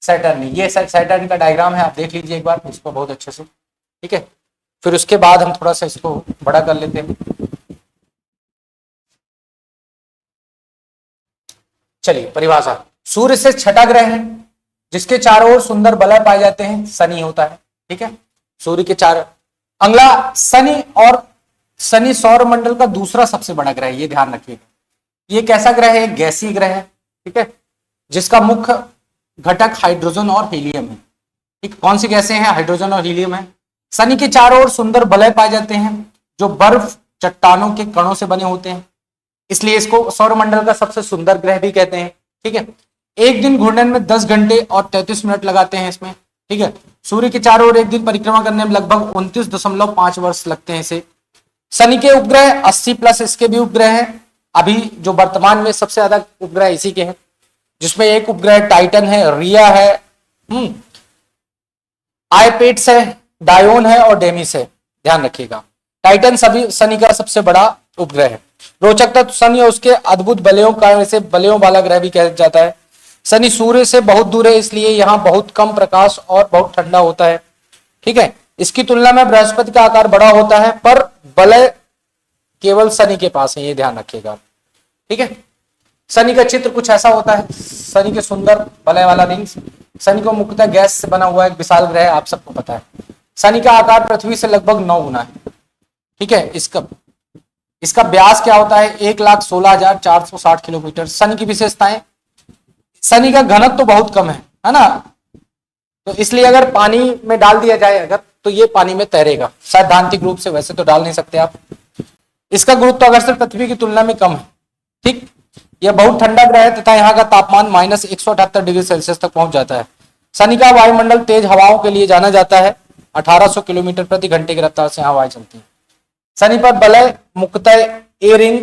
सैटर्न, ये सैटर्न का डायग्राम है, आप देख लीजिए एक बार इसको बहुत अच्छे से। ठीक है, फिर उसके बाद हम थोड़ा सा इसको बड़ा कर लेते हैं। चलिए परिभाषा, सूर्य से छठा ग्रह है जिसके चारों ओर सुंदर वलय पाए जाते हैं, शनि होता है। ठीक है, सूर्य के चार, अगला शनि, और शनि सौरमंडल का दूसरा सबसे बड़ा ग्रह है, ये ध्यान रखिएगा। ये कैसा ग्रह है? गैसीय ग्रह है। ठीक है, जिसका मुख्य घटक हाइड्रोजन और हीलियम है। ठीक, कौन सी गैसें हैं? हाइड्रोजन और हीलियम है। शनि के चारों ओर सुंदर वलय पाए जाते हैं जो बर्फ, चट्टानों के कणों से बने होते हैं, इसलिए इसको सौरमंडल का सबसे सुंदर ग्रह भी कहते हैं। ठीक है, एक दिन घूर्णन में 10 घंटे और 33 मिनट लगाते हैं इसमें। ठीक है, सूर्य के चारों ओर एक दिन परिक्रमा करने में लगभग 29.5 वर्ष लगते हैं इसे। शनि के उपग्रह 80+ इसके भी उपग्रह हैं। अभी जो वर्तमान में सबसे ज्यादा उपग्रह इसी के हैं, जिसमें एक उपग्रह टाइटन है, रिया है, आईपेट्स है, डायोन है और डेमिस है। ध्यान रखिएगा, टाइटन सभी शनि का सबसे बड़ा उपग्रह है। रोचक तत्व, शनि और उसके अद्भुत बलयों का इसे बलयों वाला ग्रह भी कहा जाता है। शनि सूर्य से बहुत दूर है, इसलिए यहाँ बहुत कम प्रकाश और बहुत ठंडा होता है। ठीक है, इसकी तुलना में बृहस्पति का आकार बड़ा होता है, पर बलय केवल शनि के पास है, ये ध्यान रखिएगा। ठीक है, शनि का चित्र कुछ ऐसा होता है, शनि के सुंदर वलय वाला रिंग्स। शनि को मुख्यतः गैस से बना हुआ एक विशाल ग्रह है, आप सबको पता है। शनि का आकार पृथ्वी से लगभग 9 गुना है, ठीक है। इसका व्यास क्या होता है, 1,16,460 किलोमीटर। शनि की विशेषताएं, शनि का घनत्व तो बहुत कम है ना, तो इसलिए अगर पानी में डाल दिया जाए अगर, तो ये पानी में तैरेगा सैद्धांतिक रूप से, वैसे तो डाल नहीं सकते आप। इसका गुरुत्वाकर्षण पृथ्वी की तुलना में कम है, ठीक। यह बहुत ठंडा ग्रह है तथा यहाँ का तापमान -178 डिग्री सेल्सियस तक पहुंच जाता है। शनि का वायुमंडल तेज हवाओं के लिए जाना जाता है। 1800 किलोमीटर प्रति घंटे की रफ्तार से हवाएं चलती हैं। शनि पर वलय मुख्यतः ए रिंग,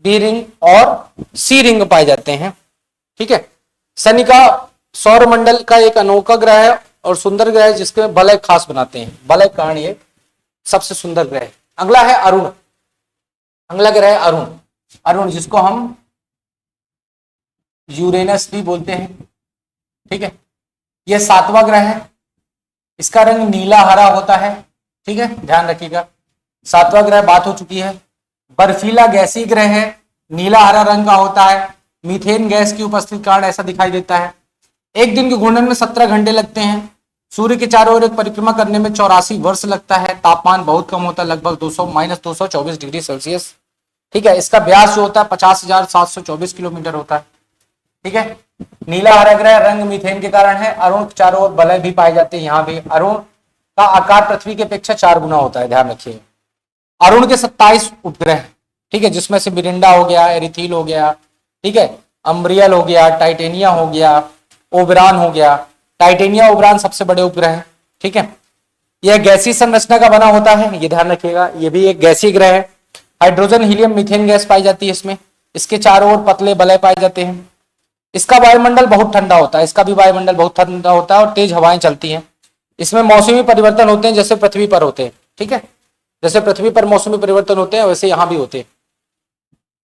बी रिंग और सी रिंग पाए जाते हैं, ठीक है। शनि का सौर मंडल का एक अनोखा ग्रह है और सुंदर ग्रह है, जिसके वलय खास बनाते हैं, वलय कारण ये सबसे सुंदर ग्रह है। अगला है अरुण, अगला ग्रह है अरुण। अरुण जिसको हम यूरेनस भी बोलते हैं, ठीक है। यह 7वां ग्रह है। इसका रंग नीला हरा होता है, ठीक है, ध्यान रखिएगा। 7वां ग्रह बात हो चुकी है। बर्फीला गैसीय ग्रह है, नीला हरा रंग का होता है। मीथेन गैस की उपस्थिति कारण ऐसा दिखाई देता है। एक दिन के घूर्णन में 17 घंटे लगते हैं। सूर्य के चारों ओर एक परिक्रमा करने में 84 वर्ष लगता है। तापमान बहुत कम होता है, लगभग -224 डिग्री सेल्सियस, ठीक है। इसका व्यास जो होता है 50,724 किलोमीटर होता है, ठीक है। नीला हरा ग्रह, रंग मीथेन के कारण है। अरुण के चारों ओर वलय भी पाए जाते हैं। यहाँ भी अरुण का आकार पृथ्वी की अपेक्षा 4 गुना होता है, ध्यान रखिएगा। अरुण के 27 उपग्रह, ठीक है, जिसमें से मिरिंडा हो गया, एरिथील हो गया, ठीक है, अम्ब्रियल हो गया, टाइटेनिया हो गया, ओबरान हो गया। टाइटेनिया ओबरान सबसे बड़े उपग्रह है, ठीक है। यह गैसीय संरचना का बना होता है, ये ध्यान रखिएगा। यह भी एक गैसीय ग्रह है। हाइड्रोजन, हीलियम, मीथेन गैस पाई जाती है इसमें। इसके चारों ओर पतले वलय पाए जाते हैं। इसका वायुमंडल बहुत ठंडा होता है, इसका भी वायुमंडल बहुत ठंडा होता है और तेज हवाएं चलती हैं। इसमें मौसमी परिवर्तन होते हैं जैसे पृथ्वी पर होते हैं, ठीक है। जैसे पृथ्वी पर मौसमी परिवर्तन होते हैं वैसे यहां भी होते हैं।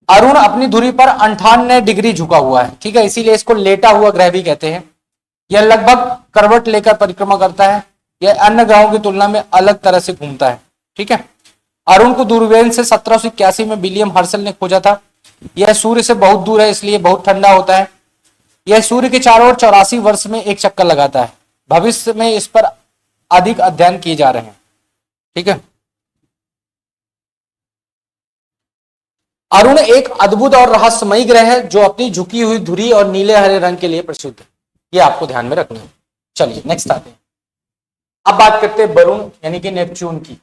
अरुण अपनी धुरी पर 98 डिग्री झुका हुआ है, ठीक है, इसीलिए इसको लेटा हुआ ग्रह भी कहते हैं। यह लगभग करवट लेकर परिक्रमा करता है। यह अन्य ग्रहों की तुलना में अलग तरह से घूमता है, ठीक है। अरुण को दूरबीन से 1781 में विलियम हर्शल ने खोजा था। यह सूर्य से बहुत दूर है, इसलिए बहुत ठंडा होता है। यह सूर्य के चारों ओर 84 वर्ष में एक चक्कर लगाता है। भविष्य में इस पर अधिक अध्ययन किए जा रहे हैं, ठीक है। अरुण एक अद्भुत और रहस्यमयी ग्रह है जो अपनी झुकी हुई धुरी और नीले हरे रंग के लिए प्रसिद्ध है। ये आपको ध्यान में रखना है। चलिए नेक्स्ट आते हैं। अब बात करते हैं वरुण यानी कि नेपच्यून की।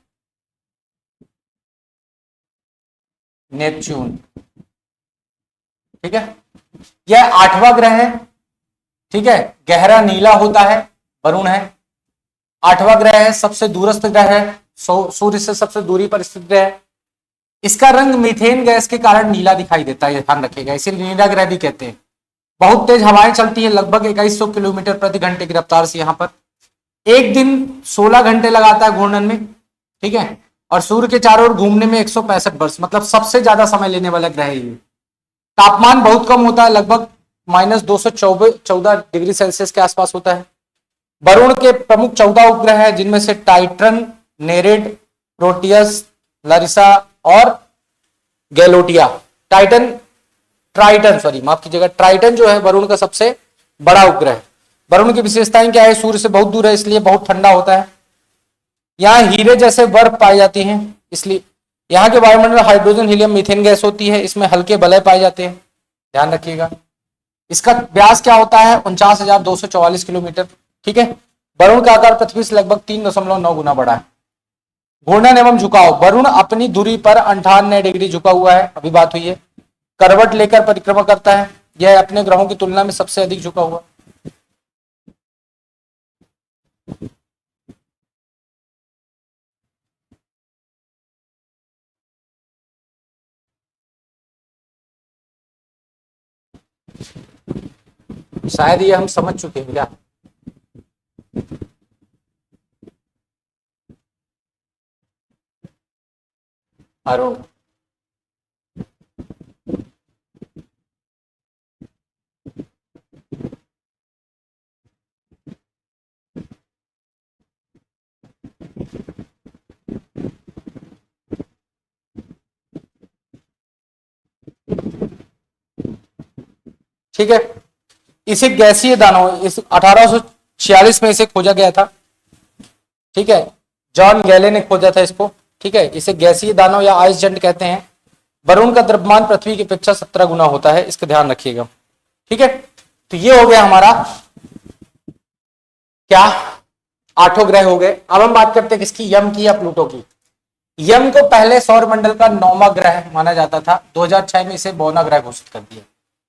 नेपच्यून, ठीक है, यह 8वां ग्रह है, ठीक है। गहरा नीला होता है, वरुण है। 8वां ग्रह है, सबसे दूरस्थ ग्रह है, सूर्य से सबसे दूरी पर स्थित ग्रह है। इसका रंग मीथेन गैस के कारण नीला दिखाई देता है, ध्यान रखिएगा, इसे नीला ग्रह भी कहते हैं। बहुत तेज हवाएं चलती है, लगभग 2100 किलोमीटर प्रति घंटे की रफ्तार से। यहां पर एक दिन 16 घंटे लगाता है घूर्णन में, ठीक है। और सूर्य के चारों ओर घूमने में 165 वर्ष, मतलब सबसे ज्यादा समय लेने वाला ग्रह है ये। तापमान बहुत कम होता है, लगभग -214 डिग्री सेल्सियस के आसपास होता है। वरुण के प्रमुख 14 उपग्रह हैं, जिनमें से टाइटन, नेरेड, प्रोटियस, लारिसा और गैलोटिया। माफ कीजिएगा, ट्राइटन जो है वरुण का सबसे बड़ा उपग्रह है। वरुण की विशेषताएं क्या है, सूर्य से बहुत दूर है इसलिए बहुत ठंडा होता है। यहाँ हीरे जैसे बर्फ पाई जाती हैं, इसलिए यहाँ के वायुमंडल हाइड्रोजन, हीलियम, मीथेन गैस होती है। इसमें हल्के वलय पाए जाते हैं, ध्यान रखिएगा। इसका व्यास क्या होता है, 49,244 किलोमीटर, ठीक है। वरुण का आकार पृथ्वी से लगभग 3.9 गुना बड़ा है। घूर्णन एवं झुकाव, वरुण अपनी धुरी पर 98 डिग्री झुका हुआ है, अभी बात हुई है। करवट लेकर परिक्रमा करता है। यह अपने ग्रहों की तुलना में सबसे अधिक झुका हुआ। शायद ये हम समझ चुके हैं क्या। अरुण, ठीक है। इसे गैसीय दानव इस 1846 में इसे खोजा गया था, ठीक है, जॉन गैले ने खोजा था इसको, ठीक है। इसे गैसीय दानव या आइस जंट कहते हैं। वरुण का द्रव्यमान पृथ्वी की अपेक्षा 17 गुना होता है, इसका ध्यान रखिएगा, ठीक है। तो ये हो गया हमारा क्या, 8 ग्रह हो गए। अब हम बात करते हैं किसकी, यम की या प्लूटो की। यम को पहले सौरमंडल का 9वां ग्रह माना जाता था, 2006 में इसे 12वां ग्रह घोषित कर दिया।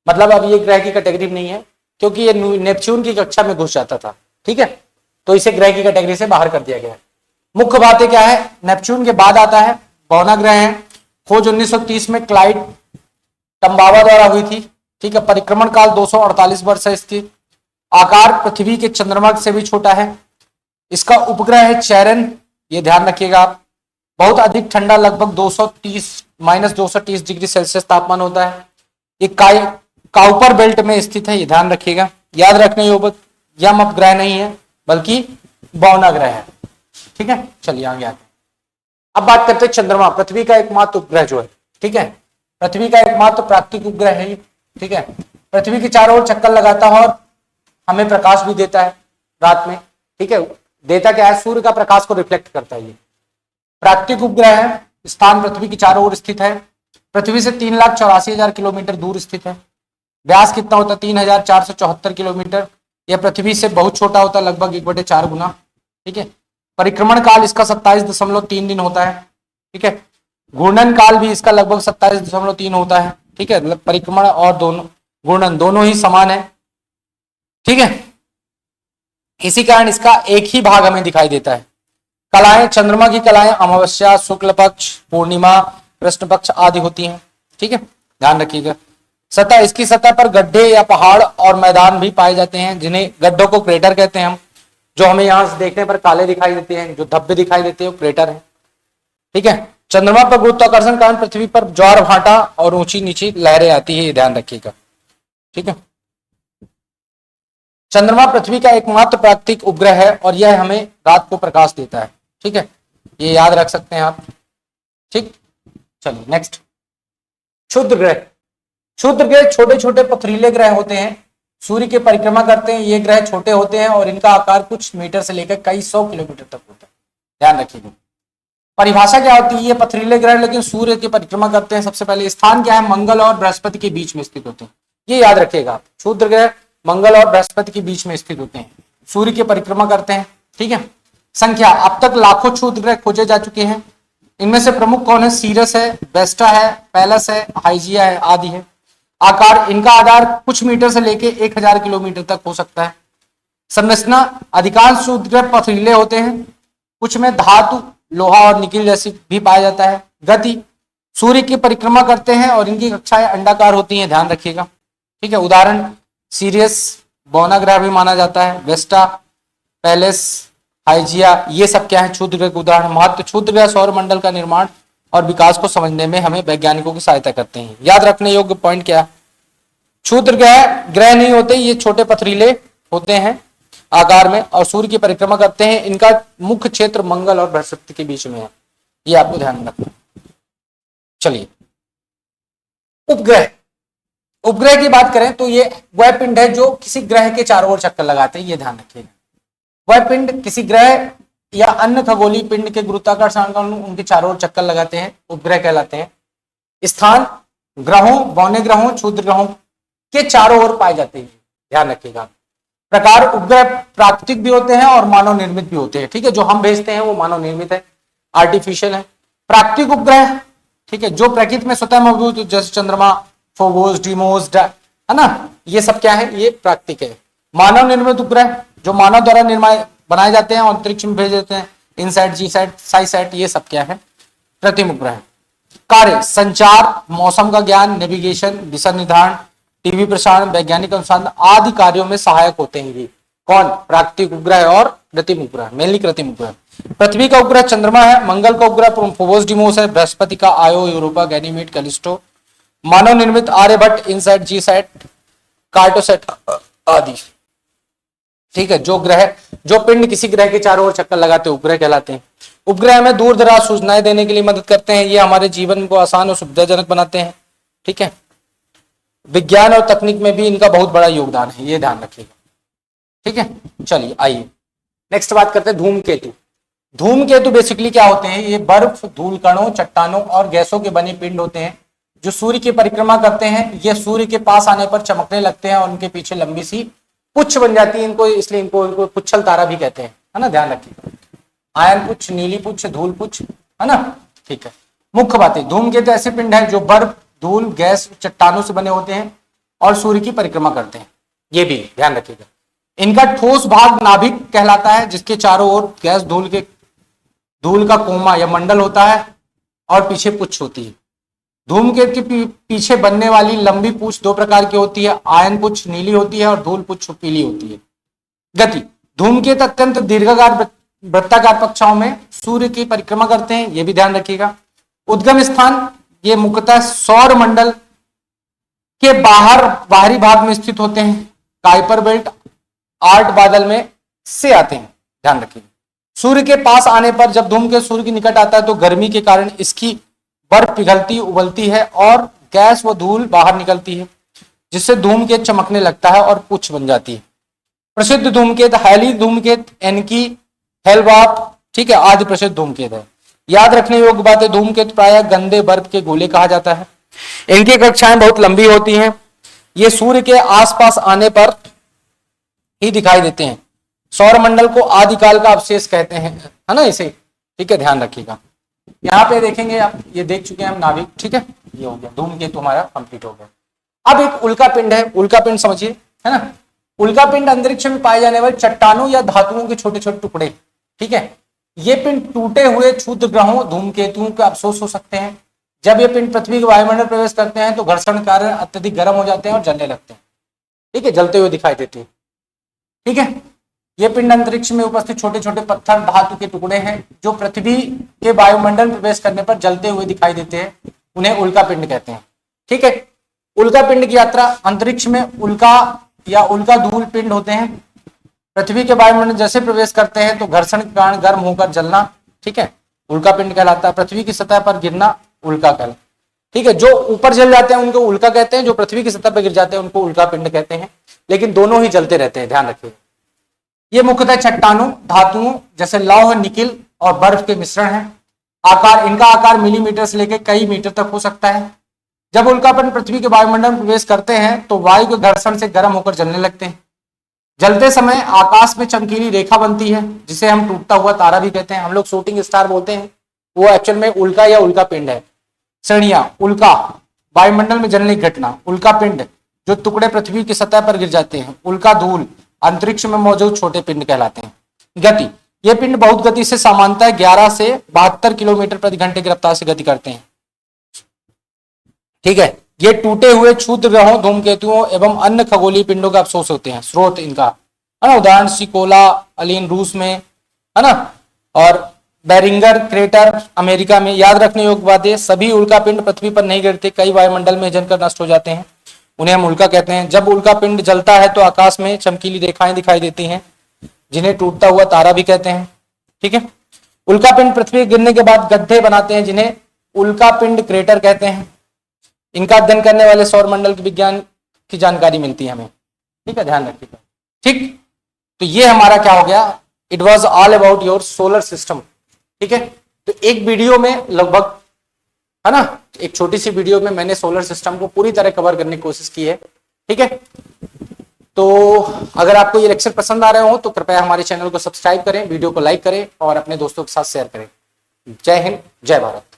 मतलब अब ये ग्रह की कैटेगरी में नहीं है, क्योंकि ये नेपच्यून की कक्षा में घुस जाता था, ठीक है, तो इसे ग्रह की कैटेगरी से बाहर कर दिया गया है। मुख्य बातें क्या है, नेपच्यून के बाद आता है, 52वां ग्रह है। खोज 1930 में क्लाइड टम्बावा द्वारा हुई थी, ठीक है। परिक्रमण काल 248 वर्ष है इसकी। आकार पृथ्वी के चंद्रमा से भी छोटा है। इसका उपग्रह है चैरन, ये ध्यान रखिएगा आप। बहुत अधिक ठंडा, लगभग -230 डिग्री सेल्सियस तापमान होता है। ये काउपर बेल्ट में स्थित है, ये ध्यान रखिएगा। याद रखने योग्य, यम उपग्रह नहीं है बल्कि 52वां ग्रह है, ठीक है। चलिए आगे आते हैं। अब बात करते हैं चंद्रमा, पृथ्वी का एकमात्र उपग्रह जो है, ठीक है, पृथ्वी का एकमात्र प्राकृतिक उपग्रह है, ठीक है। पृथ्वी के चारों ओर चक्कर लगाता है और हमें प्रकाश भी देता है रात में, ठीक है। देता क्या है, सूर्य का प्रकाश को रिफ्लेक्ट करता है। ये प्राकृतिक उपग्रह है, स्थान पृथ्वी के चारों ओर स्थित है। पृथ्वी से 3,84,000 किलोमीटर दूर स्थित है। व्यास कितना होता है, 3,474 किलोमीटर। यह पृथ्वी से बहुत छोटा होता है, लगभग 1/4 गुना, ठीक है। परिक्रमण काल इसका 27.3 दिन होता है, ठीक है। घूर्णन काल भी इसका लगभग 27.3 होता है, ठीक है। मतलब परिक्रमण और घूर्णन दोनों ही समान है, ठीक है। इसी कारण इसका एक ही भाग हमें दिखाई देता है। कलाएं, चंद्रमा की कलाएं अमावस्या, शुक्ल पक्ष, पूर्णिमा, कृष्ण पक्ष आदि होती हैं, ठीक है, ध्यान रखिएगा। सतह, इसकी सतह पर गड्ढे या पहाड़ और मैदान भी पाए जाते हैं, जिन्हें गड्ढों को क्रेटर कहते हैं हम। जो हमें यहां से देखने पर काले दिखाई देते हैं, जो धब्बे दिखाई देते हैं, वो क्रेटर है, ठीक है। चंद्रमा पर गुरुत्वाकर्षण कारण पृथ्वी पर ज्वार भाटा और ऊंची नीची लहरें आती है, ये ध्यान रखिएगा, ठीक है। चंद्रमा पृथ्वी का एकमात्र प्राकृतिक उपग्रह है और यह हमें रात को प्रकाश देता है, ठीक है, ये याद रख सकते हैं आप, ठीक। चलिए नेक्स्ट, क्षुद्र ग्रह। क्षुद्र ग्रह छोटे छोटे पथरीले ग्रह होते हैं, सूर्य की परिक्रमा करते हैं। ये ग्रह छोटे होते हैं और इनका आकार कुछ मीटर से लेकर कई 100 किलोमीटर तक होता है, ध्यान रखिएगा। परिभाषा क्या होती है, ये पथरीले ग्रह लेकिन सूर्य की परिक्रमा करते हैं। सबसे पहले स्थान क्या है, मंगल और बृहस्पति के बीच में स्थित होते हैं, ये याद रखिएगा। क्षुद्र ग्रह मंगल और बृहस्पति के बीच में स्थित होते हैं, सूर्य की परिक्रमा करते हैं, ठीक है। संख्या, अब तक लाखों क्षुद्र ग्रह खोजे जा चुके हैं। इनमें से प्रमुख कौन है, सीरस है, वेस्टा है, पैलस है, हाइजिया है, आदि है। आकार, इनका आधार कुछ मीटर से लेके 1000 किलोमीटर तक हो सकता है। संरचना, अधिकांश क्षुद्र ग्रह पथरीले होते हैं, कुछ में धातु, लोहा और निकिल जैसी भी पाया जाता है। गति, सूर्य की परिक्रमा करते हैं और इनकी कक्षाएं अंडाकार होती हैं, ध्यान रखिएगा, ठीक है। उदाहरण सीरियस 52वां ग्रह भी माना जाता है, वेस्टा, पैलेस, हाइजिया, ये सब क्या है, क्षुद्र ग्रह के उदाहरण। महत्व, क्षुद्र ग्रह सौरमंडल का निर्माण और विकास को समझने में हमें वैज्ञानिकों की सहायता करते हैं। याद रखने योग्य पॉइंट क्या है, क्षुद्र ग्रह नहीं होते, ये छोटे पथरीले होते हैं आकार में और सूर्य की परिक्रमा करते हैं। इनका मुख्य क्षेत्र मंगल और बृहस्पति के बीच में है, ये आपको ध्यान में रखना। चलिए, उपग्रह। उपग्रह की बात करें तो ये वह पिंड है जो किसी ग्रह के चारों ओर चक्कर लगाते हैं, ये ध्यान रखिएगा। वह पिंड किसी ग्रह या अन्य खगोलीय पिंड के गुरुत्वाकर्षण का उनके चारों ओर चक्कर लगाते हैं, उपग्रह कहलाते हैं। स्थान, ग्रहों, बौने ग्रहों, क्षुद्र ग्रहों के चारों ओर पाए जाते हैं, ध्यान रखिएगा। प्रकार, उपग्रह प्राकृतिक भी होते हैं और मानव निर्मित भी होते हैं, ठीक है। जो हम भेजते हैं वो मानव निर्मित है, आर्टिफिशियल है। प्राकृतिक उपग्रह, ठीक है, जो प्रकृति में स्वतः मौजूद, जैसे चंद्रमा, फोबोस, डीमोस, है ना, ये सब क्या है, ये प्राकृतिक है। मानव निर्मित उपग्रह, जो मानव द्वारा बनाए जाते हैं और अंतरिक्ष में भेज देते हैं, इनसैट, जीसैट, साइसैट, ये सब क्या है, कृत्रिम उपग्रह। कार्य, संचार, मौसम का ज्ञान, नेविगेशन, दिशा निर्धारण, टीवी प्रसारण, वैज्ञानिक अनुसंधान आदि कार्यों में सहायक होते हैं। ये कौन, प्राकृतिक उपग्रह और कृत्रिम उपग्रह, मेनली कृत्रिम उपग्रह। पृथ्वी का उपग्रह चंद्रमा है, मंगल का उपग्रह फोबोस डिमोस है, बृहस्पति का आयो, यूरोपा, गैनीमेड, कैलिस्टो। मानव निर्मित आर्यभट्ट, इनसैट, जीसैट, कार्टोसैट आदि, ठीक है। जो पिंड किसी ग्रह के चारों ओर चक्कर लगाते हैं उपग्रह कहलाते हैं। उपग्रह हमें दूर दराज सूचनाएं देने के लिए मदद करते हैं, ये हमारे जीवन को आसान और सुविधाजनक बनाते हैं, ठीक है। विज्ञान और तकनीक में भी इनका बहुत बड़ा योगदान है, ये ध्यान रखिएगा। ठीक है, चलिए आइए नेक्स्ट बात करते हैं धूमकेतु। धूमकेतु बेसिकली क्या होते हैं? ये बर्फ, धूल कणों, चट्टानों और गैसों के बने पिंड होते हैं जो सूर्य की परिक्रमा करते हैं। ये सूर्य के पास आने पर चमकने लगते हैं और उनके पीछे लंबी सी पुच्छ बन जाती है इनको, इसलिए इनको पुच्छल तारा भी कहते हैं, है ना, ध्यान रखिए। आयन पुच्छ, नीली पुच्छ, धूल पुच्छ, है ना, ठीक है। मुख्य बातें, धूमकेतु ऐसे पिंड है जो बर्फ, धूल, गैस, चट्टानों से बने होते हैं और सूर्य की परिक्रमा करते हैं, ये भी ध्यान रखिएगा। इनका ठोस भाग नाभिक कहलाता है, जिसके चारों ओर गैस, धूल का कोमा या मंडल होता है और पीछे पुच्छ होती है। धूमकेतु के पीछे बनने वाली लंबी पूंछ दो प्रकार की होती है, आयन पुच्छ नीली होती है और धूल पुच्छ पीली होती है। गति, धूमकेतु अत्यंत दीर्घाकार वृत्ताकार कक्षाओं में सूर्य की परिक्रमा करते हैं, यह भी ध्यान रखिएगा। उद्गम स्थान, ये मुख्यतः सौर मंडल के बाहरी भाग में स्थित होते हैं। काइपर बेल्ट, आर्ट बादल में से आते हैं, ध्यान रखिएगा। सूर्य के पास आने पर जब धूमकेतु सूर्य के निकट आता है तो गर्मी के कारण इसकी बर्फ पिघलती उबलती है और गैस व धूल बाहर निकलती है, जिससे धूमकेतु चमकने लगता है और पुच्छ बन जाती है। प्रसिद्ध धूमकेतु हैली धूमकेतु, एनकी, हेलवाप, ठीक है, आदि प्रसिद्ध धूमकेतु है। याद रखने योग्य बात है, धूमकेतु प्रायः गंदे बर्फ के गोले कहा जाता है। इनकी कक्षाएं बहुत लंबी होती हैं। ये सूर्य के आसपास आने पर ही दिखाई देते हैं। सौरमंडल को आदिकाल का अवशेष कहते हैं, है ना इसे, ठीक है, ध्यान रखिएगा। यहाँ पे देखेंगे आप, ये देख चुके हैं हम नाभिक, ठीक है, ये हो गया धूमकेतु हमारा कंप्लीट हो गया। अब एक उल्का पिंड है, उल्का पिंड समझिए, है ना। उल्का पिंड अंतरिक्ष में पाए जाने वाले चट्टानों या धातुओं के छोटे छोटे टुकड़े, ठीक है। ये पिंड टूटे हुए क्षुद्र ग्रहों धूमकेतुओं के अवशेष हो सकते हैं। जब ये पिंड पृथ्वी के वायुमंडल प्रवेश करते हैं तो घर्षण के कारण अत्यधिक गर्म हो जाते हैं और जलने लगते हैं, ठीक है, जलते हुए दिखाई देते हैं, ठीक है। ये पिंड अंतरिक्ष में उपस्थित छोटे छोटे पत्थर, धातु के टुकड़े हैं जो पृथ्वी के वायुमंडल में प्रवेश करने पर जलते हुए दिखाई देते हैं, उन्हें उल्का पिंड कहते हैं, ठीक है। उल्का पिंड की यात्रा, अंतरिक्ष में उल्का या उल्का धूल पिंड होते हैं। पृथ्वी के वायुमंडल जैसे प्रवेश करते हैं तो घर्षण के कारण गर्म होकर जलना, ठीक है, उल्का पिंड कहलाता है। पृथ्वी की सतह पर गिरना उल्का कहलाता है, ठीक है। जो ऊपर जल जाते हैं उनको उल्का कहते हैं, जो पृथ्वी की सतह पर गिर जाते हैं उनको उल्का पिंड कहते हैं, लेकिन दोनों ही जलते रहते हैं, ध्यान रखिए। ये मुख्यतः चट्टानों, धातुओं जैसे लौह, निकिल और बर्फ के मिश्रण है। आकार, इनका आकार मिलीमीटर से लेकर कई मीटर तक हो सकता है। जब उल्कापिंड पृथ्वी के वायुमंडल में प्रवेश करते हैं तो वायु के घर्षण से गर्म होकर जलने लगते हैं। जलते समय आकाश में चमकीली रेखा बनती है, जिसे हम टूटता हुआ तारा भी कहते हैं। हम लोग शूटिंग स्टार बोलते हैं, वो एक्चुअल में उल्का या उल्का पिंड है। श्रेणियां, उल्का, वायुमंडल में जलने की घटना। उल्का पिंड, जो टुकड़े पृथ्वी की सतह पर गिर जाते हैं। उल्का धूल, अंतरिक्ष में मौजूद छोटे पिंड कहलाते हैं। गति, ये पिंड बहुत गति से सामान्यतः 11 से 72 किलोमीटर प्रति घंटे की रफ्तार से गति करते हैं, ठीक है। ये टूटे हुए क्षुद्र ग्रहों, धूमकेतुओं एवं अन्य खगोलीय पिंडों का अवशेष होते हैं। स्रोत इनका, है ना, उदाहरण सिकोला अलीन रूस में, है ना, और बेरिंगर क्रेटर अमेरिका में। याद रखने योग्य बात है, सभी उल्का पिंड पृथ्वी पर नहीं गिरते, कई वायुमंडल में जलकर नष्ट हो जाते हैं, उन्हें हम उल्का कहते हैं। जब उल्का पिंड जलता है तो आकाश में चमकीली रेखाएं दिखाई देती हैं, जिन्हें टूटता हुआ तारा भी कहते हैं, ठीक है। उल्का पिंड पृथ्वी गिरने के बाद गड्ढे बनाते हैं, जिन्हें उल्का पिंड क्रेटर कहते हैं। इनका अध्ययन करने वाले सौरमंडल के विज्ञान की जानकारी मिलती है हमें, ठीक है, ध्यान रखिएगा, ठीक। तो ये हमारा क्या हो गया, it was all about your solar system, ठीक है। तो एक वीडियो में लगभग, है ना, एक छोटी सी वीडियो में मैंने सोलर सिस्टम को पूरी तरह कवर करने की कोशिश की है, ठीक है। तो अगर आपको ये लेक्चर पसंद आ रहे हो तो कृपया हमारे चैनल को सब्सक्राइब करें, वीडियो को लाइक करें और अपने दोस्तों के साथ शेयर करें। जय हिंद, जय भारत।